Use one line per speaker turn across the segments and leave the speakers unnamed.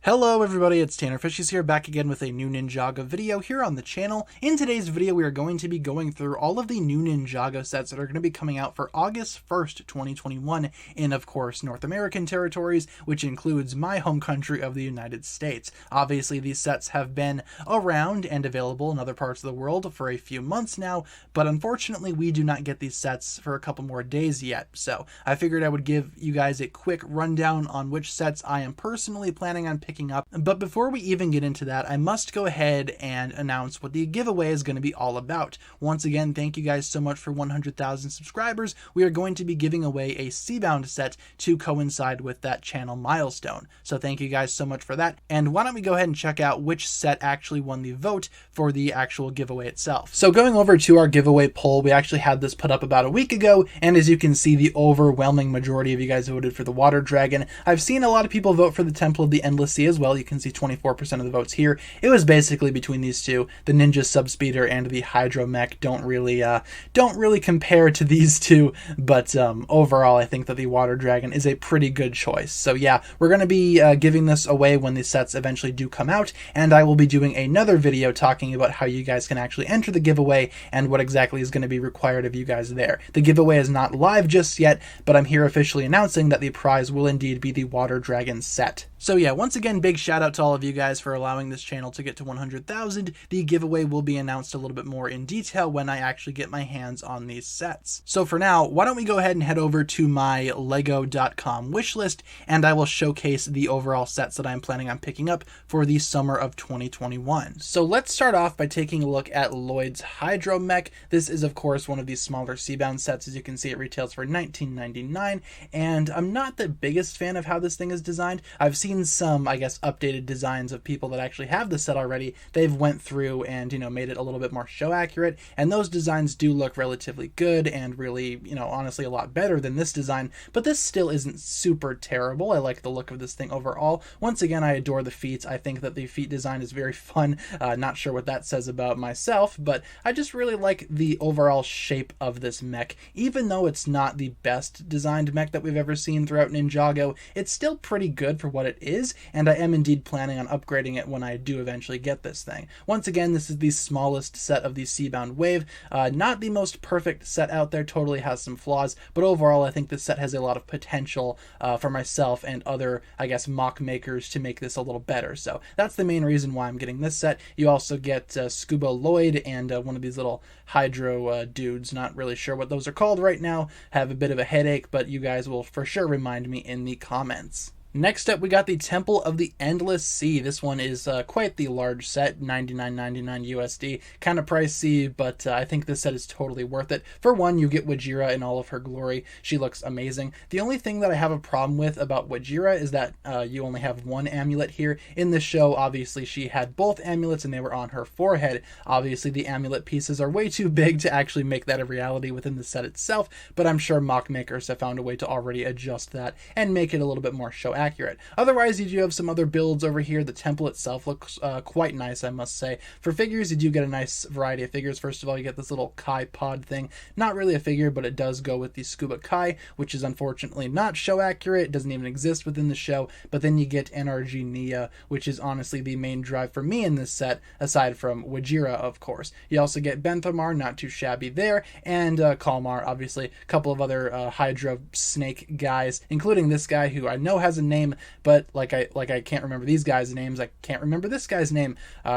Hello everybody, it's TannerFishies here, back again with a new Ninjago video here on the channel. In today's video, we are going to be going through all of the new Ninjago sets that are going to be coming out for August 1st, 2021 in, of course, North American territories, which includes my home country of the United States. Obviously, these sets have been around and available in other parts of the world for a few months now, but unfortunately, we do not get these sets for a couple more days yet. So I figured I would give you guys a quick rundown on which sets I am personally planning on picking up. But before we even get into that, I must go ahead and announce what the giveaway is going to be all about. Once again, thank you guys so much for 100,000 subscribers. We are going to be giving away a Seabound set to coincide with that channel milestone. So thank you guys so much for that. And why don't we go ahead and check out which set actually won the vote for the actual giveaway itself. So going over to our giveaway poll, we actually had this put up about a week ago, and as you can see, the overwhelming majority of you guys voted for the Water Dragon. I've seen a lot of people vote for the Temple of the Endless Sea as well. You can see 24% of the votes here. It was basically between these two. The Ninja Subspeeder and the Hydro Mech don't really compare to these two, but overall I think that the Water Dragon is a pretty good choice. So yeah, we're going to be giving this away when the sets eventually do come out, and I will be doing another video talking about how you guys can actually enter the giveaway and what exactly is going to be required of you guys there. The giveaway is not live just yet, but I'm here officially announcing that the prize will indeed be the Water Dragon set. So yeah, once again, big shout out to all of you guys for allowing this channel to get to 100,000. The giveaway will be announced a little bit more in detail when I actually get my hands on these sets. So for now, why don't we go ahead and head over to my lego.com wishlist, and I will showcase the overall sets that I'm planning on picking up for the summer of 2021. So let's start off by taking a look at Lloyd's Hydro Mech. This is of course one of these smaller Seabound sets. As you can see, it retails for $19.99, and I'm not the biggest fan of how this thing is designed. I've seen some, I guess, updated designs of people that actually have the set already. They've went through and, made it a little bit more show accurate, and those designs do look relatively good and really, honestly a lot better than this design, but this still isn't super terrible. I like the look of this thing overall. Once again, I adore the feet. I think that the feet design is very fun. Not sure what that says about myself, but I just really like the overall shape of this mech. Even though it's not the best designed mech that we've ever seen throughout Ninjago, it's still pretty good for what it is, and I am indeed planning on upgrading it when I do eventually get this thing. Once again, this is the smallest set of the Seabound wave. Not the most perfect set out there, totally has some flaws, but overall I think this set has a lot of potential for myself and other, I guess, mock makers to make this a little better. So that's the main reason why I'm getting this set. You also get Scuba Lloyd and one of these little Hydro dudes. Not really sure what those are called right now. Have a bit of a headache, but you guys will for sure remind me in the comments. Next up, we got the Temple of the Endless Sea. This one is quite the large set, $99.99 USD. Kind of pricey, but I think this set is totally worth it. For one, you get Wajira in all of her glory. She looks amazing. The only thing that I have a problem with about Wajira is that you only have one amulet here. In the show, obviously, she had both amulets and they were on her forehead. Obviously, the amulet pieces are way too big to actually make that a reality within the set itself, but I'm sure mock makers have found a way to already adjust that and make it a little bit more show accurate. Otherwise, you do have some other builds over here. The temple itself looks quite nice, I must say. For figures, you do get a nice variety of figures. First of all, you get this little Kai pod thing. Not really a figure, but it does go with the Scuba Kai, which is unfortunately not show accurate. It doesn't even exist within the show. But then you get NRG Nia, which is honestly the main drive for me in this set, aside from Wajira, of course. You also get Benthamar, not too shabby there, and Kalmar, obviously. A couple of other Hydra snake guys, including this guy who I know has a name, but like I can't remember these guys' names. I can't remember this guy's name.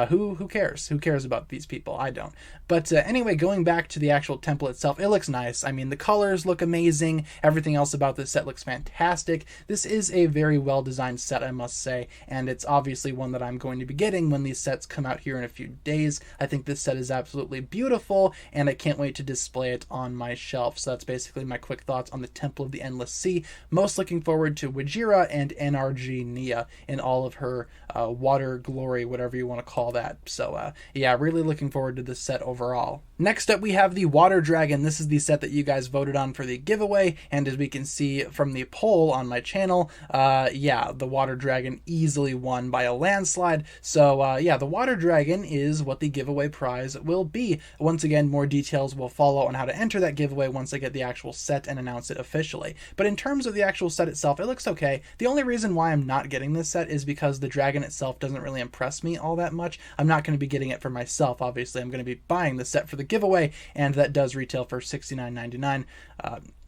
Who cares? Who cares about these people? I don't. But anyway, going back to the actual temple itself, it looks nice. I mean, the colors look amazing. Everything else about this set looks fantastic. This is a very well designed set, I must say, and it's obviously one that I'm going to be getting when these sets come out here in a few days. I think this set is absolutely beautiful, and I can't wait to display it on my shelf. So that's basically my quick thoughts on the Temple of the Endless Sea. Most looking forward to Wajira and NRG Nia in all of her water glory, whatever you want to call that. So yeah, really looking forward to this set overall. Next up, we have the Water Dragon. This is the set that you guys voted on for the giveaway, and as we can see from the poll on my channel, yeah, the Water Dragon easily won by a landslide. So yeah, the Water Dragon is what the giveaway prize will be. Once again, more details will follow on how to enter that giveaway once I get the actual set and announce it officially. But in terms of the actual set itself, it looks okay. The only reason why I'm not getting this set is because the dragon itself doesn't really impress me all that much. I'm not going to be getting it for myself, obviously. I'm going to be buying the set for the giveaway, and that does retail for $69.99.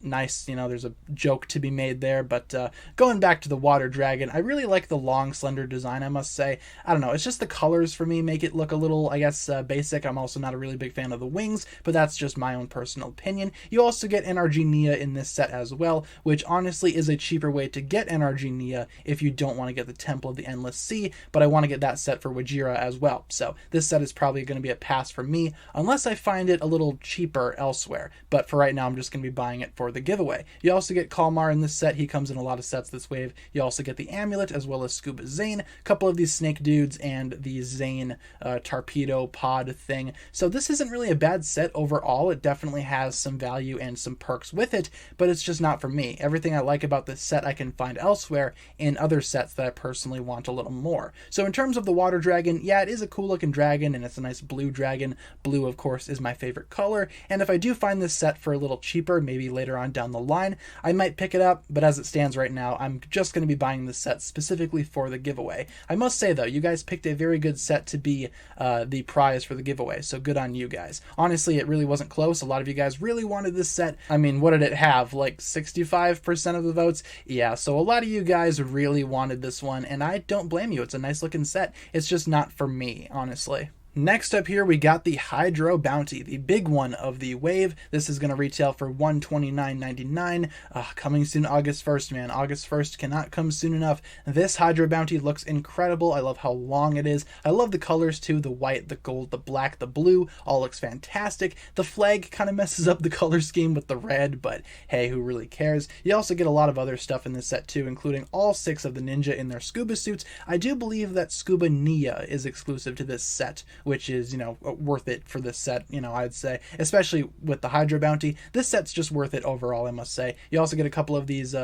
Nice, you know, there's a joke to be made there, but going back to the Water Dragon, I really like the long, slender design, I must say. I don't know, it's just the colors for me make it look a little, I guess, basic. I'm also not a really big fan of the wings, but that's just my own personal opinion. You also get NRG Nia in this set as well, which honestly is a cheaper way to get NRG Nia if you don't want to get the Temple of the Endless Sea, but I want to get that set for Wajira as well. So this set is probably going to be a pass for me, unless I find it a little cheaper elsewhere. But for right now, I'm just going to be buying it for the giveaway. You also get Kalmar in this set. He comes in a lot of sets this wave. You also get the Amulet as well as Scuba Zane, a couple of these snake dudes, and the Zane torpedo pod thing. So this isn't really a bad set overall. It definitely has some value and some perks with it, but it's just not for me. Everything I like about this set I can find elsewhere in other sets that I personally want a little more. So in terms of the Water Dragon, yeah, it is a cool looking dragon, and it's a nice blue dragon. Blue, of course, is my favorite color, and if I do find this set for a little cheaper, maybe later on down the line, I might pick it up, but as it stands right now, I'm just going to be buying this set specifically for the giveaway. I must say though, you guys picked a very good set to be the prize for the giveaway, so good on you guys. Honestly, it really wasn't close. A lot of you guys really wanted this set. I mean, what did it have? Like 65% of the votes? Yeah, so a lot of you guys really wanted this one, and I don't blame you. It's a nice looking set. It's just not for me, honestly. Next up here, we got the Hydro Bounty, the big one of the wave. This is going to retail for $129.99. Coming soon August 1st, man. August 1st cannot come soon enough. This Hydro Bounty looks incredible. I love how long it is. I love the colors too. The white, the gold, the black, the blue. All looks fantastic. The flag kind of messes up the color scheme with the red, but hey, who really cares? You also get a lot of other stuff in this set too, including all 6 of the ninja in their scuba suits. I do believe that Scuba Nia is exclusive to this set, which is, you know, worth it for this set, you know, I'd say, especially with the Hydro Bounty. This set's just worth it overall, I must say. You also get a couple of these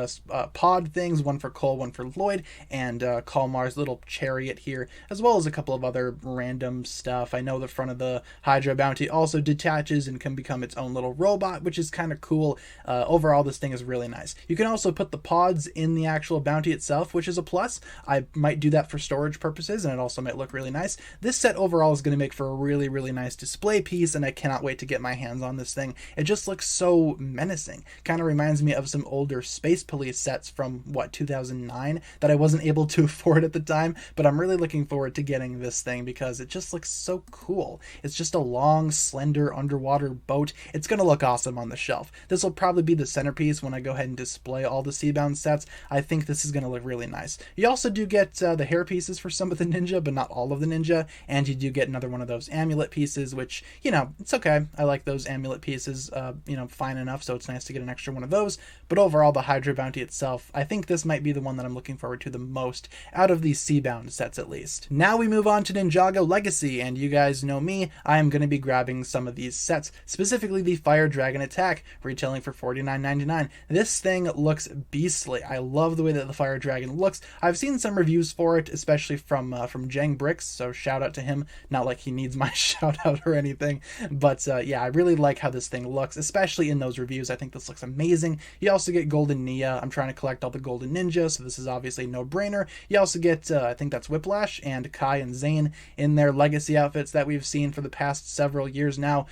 pod things, one for Cole, one for Lloyd, and Kalmar's little chariot here, as well as a couple of other random stuff. I know the front of the Hydro Bounty also detaches and can become its own little robot, which is kind of cool. Overall, this thing is really nice. You can also put the pods in the actual bounty itself, which is a plus. I might do that for storage purposes, and it also might look really nice. This set overall is going to make for a really, really nice display piece, and I cannot wait to get my hands on this thing. It just looks so menacing. Kind of reminds me of some older Space Police sets from, what, 2009 that I wasn't able to afford at the time, but I'm really looking forward to getting this thing because it just looks so cool. It's just a long, slender underwater boat. It's going to look awesome on the shelf. This will probably be the centerpiece when I go ahead and display all the Seabound sets. I think this is going to look really nice. You also do get the hair pieces for some of the ninja, but not all of the ninja, and you do get another one of those amulet pieces, which, you know, it's okay. I like those amulet pieces, you know, fine enough, so it's nice to get an extra one of those. But overall, the Hydro Bounty itself, I think this might be the one that I'm looking forward to the most out of these Seabound sets, at least. Now we move on to Ninjago Legacy, and you guys know me, I am going to be grabbing some of these sets, specifically the Fire Dragon Attack, retailing for $49.99. This thing looks beastly. I love the way that the Fire Dragon looks. I've seen some reviews for it, especially from Jang Bricks, so shout out to him. Not like he needs my shout out or anything, but yeah, I really like how this thing looks, especially in those reviews. I think this looks amazing. You also get Golden Nia. I'm trying to collect all the Golden Ninja, so this is obviously no brainer. You also get I think that's Whiplash and Kai and Zane in their legacy outfits that we've seen for the past several years now.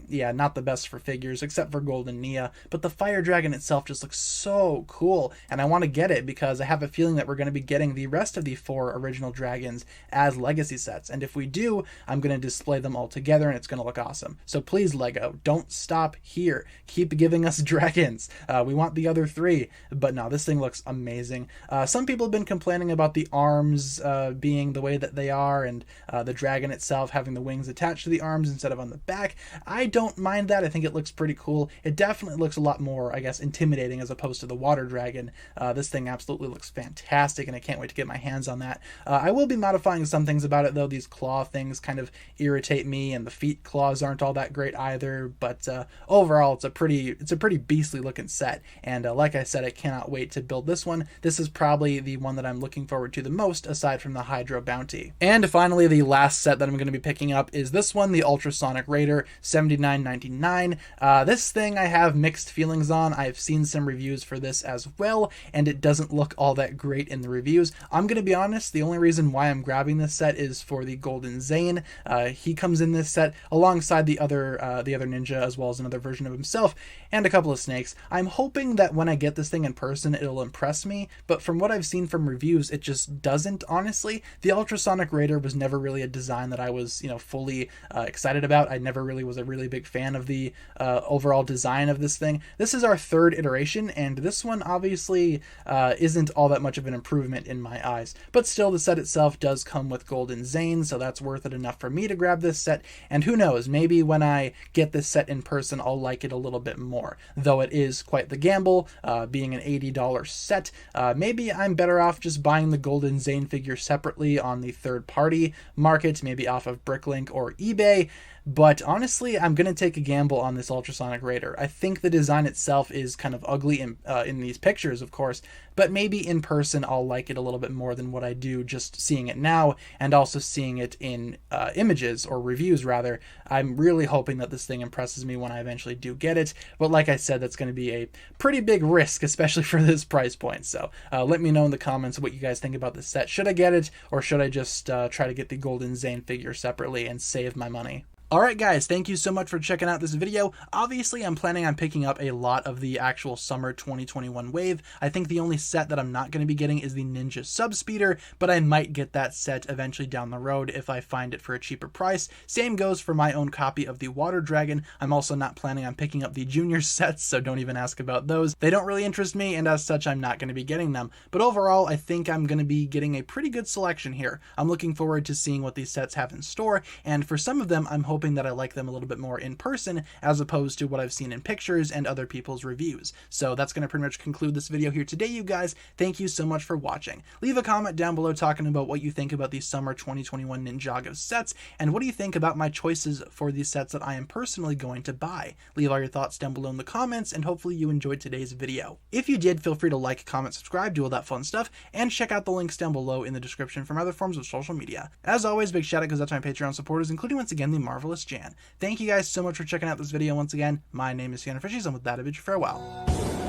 Yeah, not the best for figures except for Golden Nia, but the Fire Dragon itself just looks so cool, and I want to get it because I have a feeling that we're going to be getting the rest of the 4 original dragons as legacy sets, and if we do, I'm going to display them all together and it's going to look awesome. So please, Lego, don't stop here. Keep giving us dragons. We want the other 3, but no, this thing looks amazing. Some people have been complaining about the arms being the way that they are, and the dragon itself having the wings attached to the arms instead of on the back. I don't mind that. I think it looks pretty cool. It definitely looks a lot more, I guess, intimidating as opposed to the Water Dragon. This thing absolutely looks fantastic, and I can't wait to get my hands on that. I will be modifying some things about it, though. These claw things wings kind of irritate me, and the feet claws aren't all that great either. But overall, it's a pretty beastly looking set. And like I said, I cannot wait to build this one. This is probably the one that I'm looking forward to the most, aside from the Hydro Bounty. And finally, the last set that I'm going to be picking up is this one, the Ultrasonic Raider, $79.99. This thing I have mixed feelings on. I've seen some reviews for this as well, and it doesn't look all that great in the reviews. I'm going to be honest, the only reason why I'm grabbing this set is for the Golden Zane. He comes in this set alongside the other ninja, as well as another version of himself, and a couple of snakes. I'm hoping that when I get this thing in person, it'll impress me, but from what I've seen from reviews, it just doesn't, honestly. The Ultrasonic Raider was never really a design that I was, fully excited about. I never really was a really big fan of the overall design of this thing. This is our third iteration, and this one obviously isn't all that much of an improvement in my eyes, but still the set itself does come with Golden Zane, so that's worth it enough for me to grab this set. And who knows, maybe when I get this set in person, I'll like it a little bit more, though it is quite the gamble, being an $80 set. Maybe I'm better off just buying the Golden Zane figure separately on the third-party market, maybe off of Bricklink or eBay. But honestly, I'm going to take a gamble on this Ultrasonic Raider. I think the design itself is kind of ugly in these pictures, of course, but maybe in person I'll like it a little bit more than what I do just seeing it now, and also seeing it in images, or reviews rather. I'm really hoping that this thing impresses me when I eventually do get it, but like I said, that's going to be a pretty big risk, especially for this price point. So let me know in the comments what you guys think about this set. Should I get it, or should I just try to get the Golden Zane figure separately and save my money? Alright guys, thank you so much for checking out this video. Obviously, I'm planning on picking up a lot of the actual summer 2021 wave. I think the only set that I'm not going to be getting is the Ninja Subspeeder, but I might get that set eventually down the road if I find it for a cheaper price. Same goes for my own copy of the Water Dragon. I'm also not planning on picking up the junior sets, so don't even ask about those. They don't really interest me, and as such, I'm not going to be getting them. But overall, I think I'm going to be getting a pretty good selection here. I'm looking forward to seeing what these sets have in store, and for some of them, I'm hoping that I like them a little bit more in person as opposed to what I've seen in pictures and other people's reviews. So that's going to pretty much conclude this video here today, you guys. Thank you so much for watching. Leave a comment down below talking about what you think about these summer 2021 Ninjago sets, and what do you think about my choices for these sets that I am personally going to buy. Leave all your thoughts down below in the comments, and hopefully you enjoyed today's video. If you did, feel free to like, comment, subscribe, do all that fun stuff, and check out the links down below in the description for my other forms of social media. As always, big shout out goes out to my Patreon supporters, including once again the marvelous Jan. Thank you guys so much for checking out this video once again. My name is TannerFishies, and with that I bid you farewell.